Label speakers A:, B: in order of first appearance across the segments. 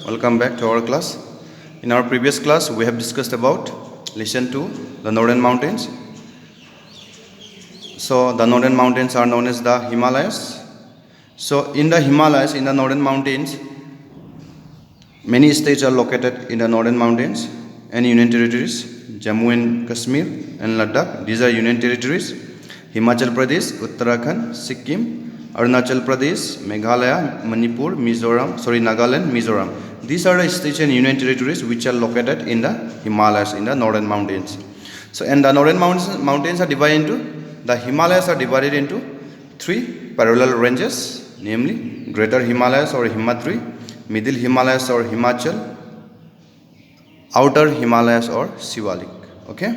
A: Welcome back to our class. In our previous class, we have discussed about listen to the northern mountains. So the northern mountains are known as the Himalayas. So in the Himalayas, in the northern mountains, many states are located in the northern mountains and union territories. Jammu and Kashmir and Ladakh, these are union territories. Himachal Pradesh, Uttarakhand, Sikkim, Arunachal Pradesh, Meghalaya, Manipur, Nagaland, Mizoram. These are the states and union territories which are located in the Himalayas, in the northern mountains. So, and the northern mountains are divided into, the Himalayas are divided into three parallel ranges, namely Greater Himalayas or Himadri, Middle Himalayas or Himachal, Outer Himalayas or Shivalik. Okay.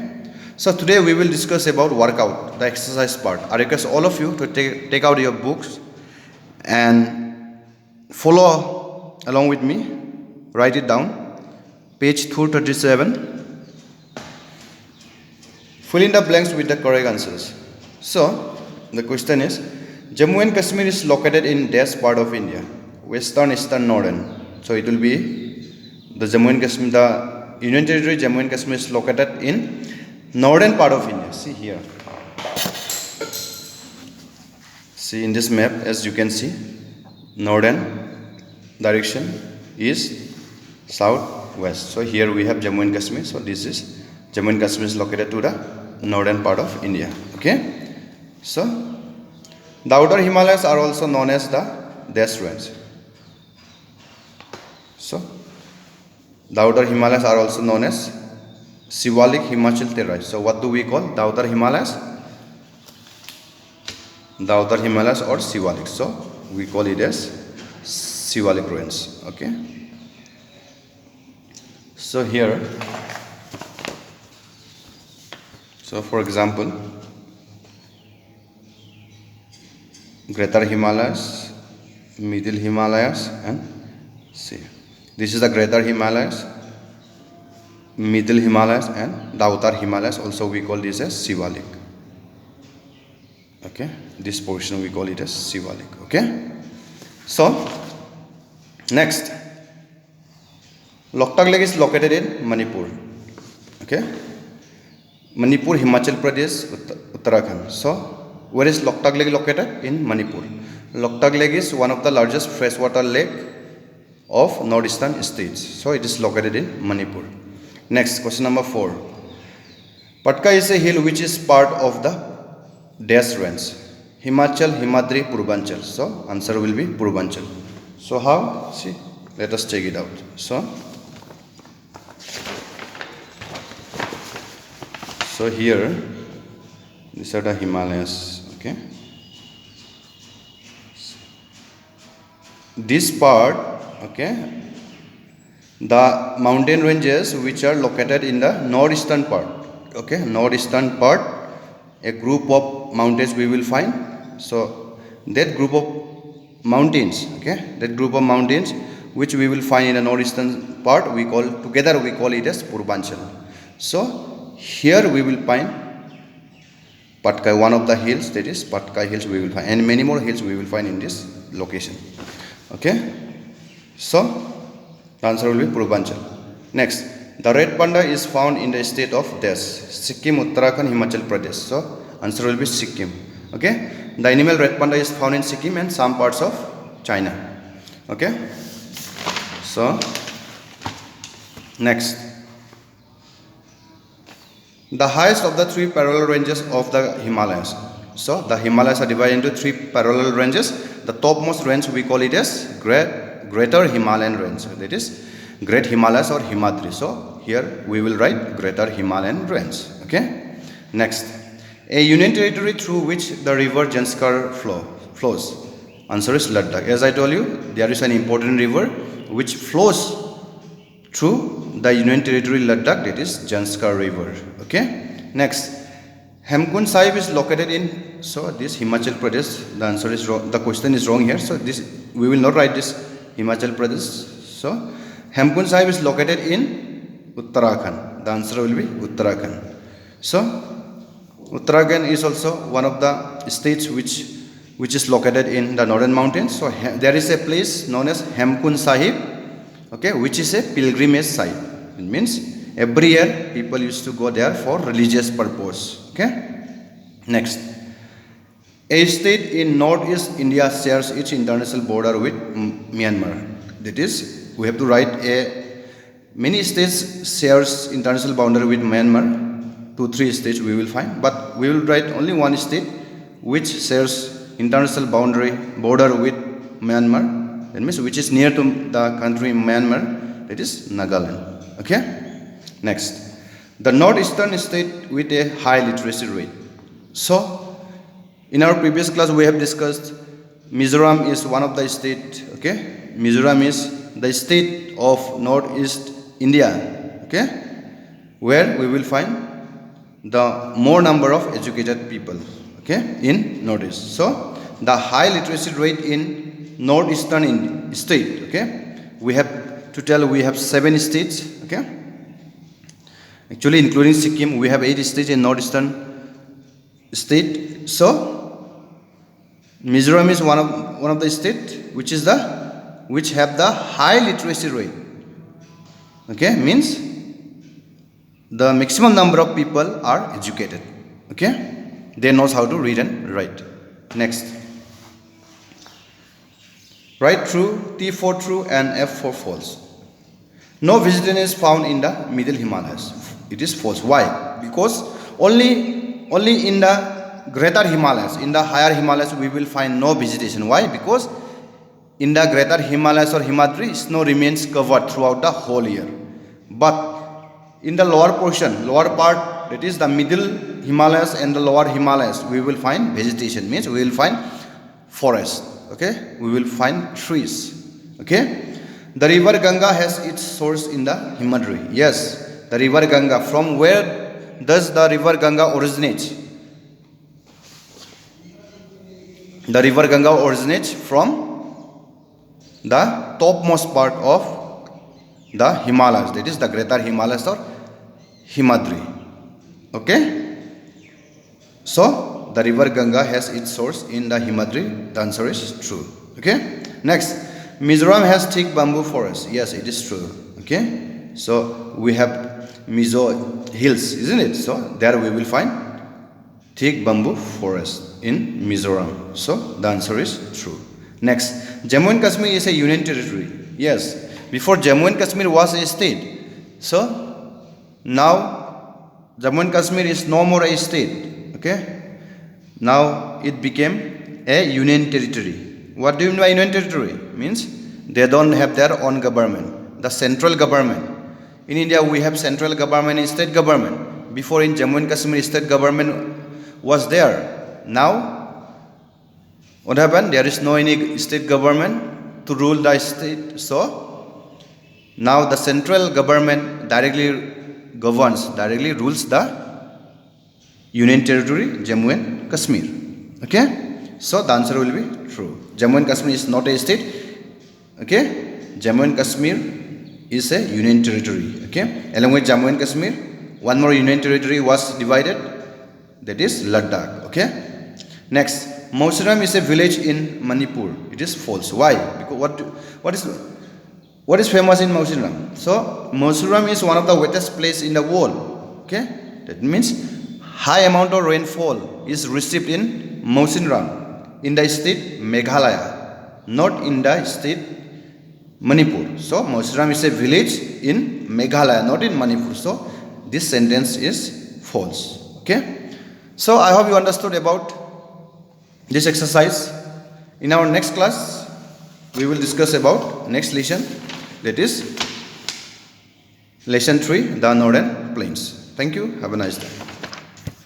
A: So today we will discuss about workout, the exercise part. I request all of you to take out your books and follow along with me. Write it down. Page 237. Fill in the blanks with the correct answers. So the question is, Jammu and Kashmir is located in dash part of India? Western, Eastern, Northern. So it will be the Jammu and Kashmir, the Union Territory Jammu and Kashmir is located in northern part of India. See here. See in this map, as you can see, northern direction is southwest. So here we have Jammu and Kashmir. So this is Jammu and Kashmir is located to the northern part of India. Okay. So the outer Himalayas are also known as the Desh Range. So the outer Himalayas are also known as Shivalik Himachal Terai. So what do we call the outer Himalayas? The outer Himalayas or Shivalik. So we call it as Shivalik Range. Okay. So here, so for example, Greater Himalayas, Middle Himalayas, and see, this is the Greater Himalayas, Middle Himalayas, and the Outer Himalayas. Also we call this as Shivalik. Okay, this portion we call it as Shivalik. Okay. So next, Loktak Lake is located in Manipur. Okay, Manipur, Himachal Pradesh, Uttarakhand. So where is Loktak Lake located? In Manipur. Loktak Lake is one of the largest freshwater lake of northeastern states. So it is located in Manipur. Next, question number 4. Patka is a hill which is part of the Desh Range. Himachal, Himadri, Purbanchal. So answer will be Purbanchal. So how? See, let us check it out. So here, these are the Himalayas. Okay. This part, okay, the mountain ranges which are located in the northeastern part. Okay, northeastern part, a group of mountains we will find. So that group of mountains, okay, that group of mountains which we will find in the northeastern part, we call it as Purbanchal. So here we will find Patkai, one of the hills, that is Patkai hills we will find, and many more hills we will find in this location. Okay, so the answer will be Purbanchal. Next, the red panda is found in the state of Desh, Sikkim, Uttarakhand, Himachal Pradesh. So answer will be Sikkim. Okay, the animal red panda is found in Sikkim and some parts of China. Okay, so next, the highest of the three parallel ranges of the Himalayas. So the Himalayas are divided into three parallel ranges. The topmost range we call it as Greater Himalayan Range. That is Great Himalayas or Himadri. So here we will write Greater Himalayan Range. Okay. Next, a union territory through which the river Janskar flows. Answer is Ladakh. As I told you, there is an important river which flows through the union territory Ladakh. That is Janskar River. Okay. Next, Hemkund Sahib is located in, so this Himachal Pradesh. The answer is wrong. The question is wrong here. So this we will not write this Himachal Pradesh. So Hemkund Sahib is located in Uttarakhand. The answer will be Uttarakhand. So Uttarakhand is also one of the states which is located in the northern mountains. So there is a place known as Hemkund Sahib okay, which is a pilgrimage site. It means every year people used to go there for religious purpose. Okay. Next, a state in northeast India shares its international border with Myanmar. That is, we have to write many states shares international boundary with Myanmar. 2-3 states we will find, but we will write only one state which shares international border with Myanmar. That means which is near to the country Myanmar. That is Nagaland. Okay. Next, the northeastern state with a high literacy rate. So, in our previous class we have discussed Mizoram is one of the state. Okay, Mizoram is the state of northeast India. Okay, where we will find the more number of educated people. Okay, in northeast. So, the high literacy rate in northeastern state. Okay, we have to tell we have 7 states. Okay, actually including Sikkim we have 8 states in northeastern state. So Mizoram is one of the state which have the high literacy rate. Okay, means the maximum number of people are educated. Okay, they knows how to read and write. Next, write true, T for true and F for false. No vegetation is found in the middle Himalayas. It is false. Why? Because only in the greater Himalayas, in the higher Himalayas we will find no vegetation. Why? Because in the greater Himalayas or Himadri, snow remains covered throughout the whole year. But in the lower portion, lower part, that is the middle Himalayas and the lower Himalayas, we will find vegetation. Means we will find forest. Okay, we will find trees. Okay, the river Ganga has its source in the Himadri. Yes, the river Ganga. From where does the river Ganga originate? The river Ganga originates from the topmost part of the Himalayas. That is the greater Himalayas or Himadri. Okay. So the river Ganga has its source in the Himadri. The answer is true. Okay. Next, Mizoram has thick bamboo forest. Yes, it is true. Okay. So we have Mizo hills, isn't it? So there we will find thick bamboo forest in Mizoram. So the answer is true. Next, Jammu and Kashmir is a union territory. Yes. Before Jammu and Kashmir was a state. So now Jammu and Kashmir is no more a state. Okay. Now it became a union territory. What do you mean by union territory? Means they don't have their own government. The central government. In India we have central government and state government. Before in Jammu and Kashmir state government was there. Now what happened? There is no any state government to rule the state. So now the central government directly rules the union territory Jammu and Kashmir. Okay, so the answer will be true. Jammu and Kashmir is not a state. Okay, Jammu and Kashmir is a union territory. Okay, along with Jammu and Kashmir, one more union territory was divided. That is Ladakh. Okay. Next, Mausiram is a village in Manipur. It is false. Why? Because what is famous in Mausiram? So Mausiram is one of the wettest place in the world. Okay, that means high amount of rainfall is received in Mausiram in the state Meghalaya, not in the state Manipur. So Mausiram is a village in Meghalaya, not in Manipur. So this sentence is false. Okay. So I hope you understood about this exercise. In our next class, we will discuss about next lesson. That is lesson 3, the Northern Plains. Thank you. Have a nice day.